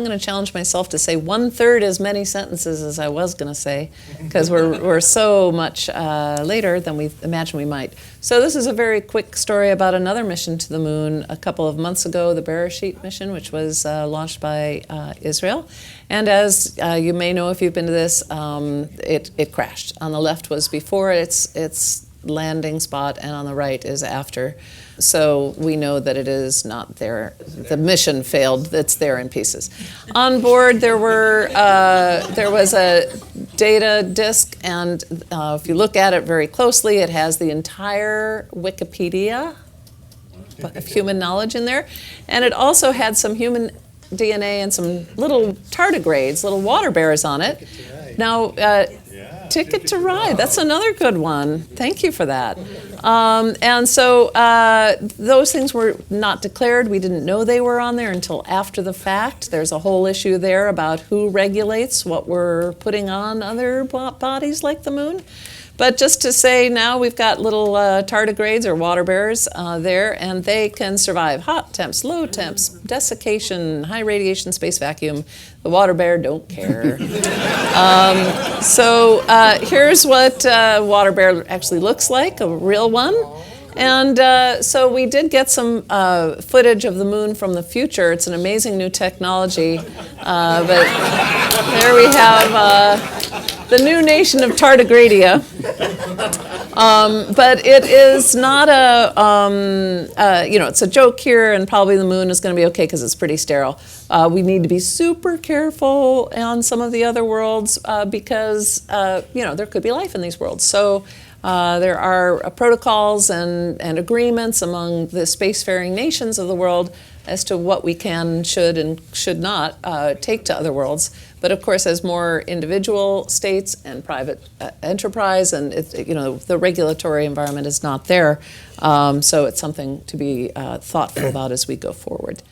I'm going to challenge myself to say 1/3 as many sentences as I was going to say, because we're so much later than we imagined we might. So this is a very quick story about another mission to the moon a couple of months ago, the Bereshit Mission, which was launched by Israel. And as you may know if you've been to this, it crashed. On the left was before its landing spot, and on the right is after. So we know that it is not there. The mission failed. It's there in pieces. On board, there was a data disk, and if you look at it very closely, it has the entire Wikipedia of human knowledge in there, and it also had some human DNA and some little tardigrades, little water bears on it. Now, Ticket to Ride, that's another good one. Thank you for that. And so those things were not declared. We didn't know they were on there until after the fact. There's a whole issue there about who regulates what we're putting on other bodies like the moon. But just to say, now we've got little tardigrades or water bears there, and they can survive hot temps, low temps, desiccation, high radiation, space vacuum. The water bear don't care. So here's what water bear actually looks like, a real one. And so we did get some footage of the moon from the future. It's an amazing new technology. But there we have the new nation of Tardigradia. But it is not it's a joke here, and probably the moon is going to be okay because it's pretty sterile. We need to be super careful on some of the other worlds because, there could be life in these worlds. So there are protocols and agreements among the spacefaring nations of the world as to what we can, should, and should not take to other worlds. But of course, as more individual states and private enterprise, and the regulatory environment is not there, so it's something to be thoughtful about as we go forward.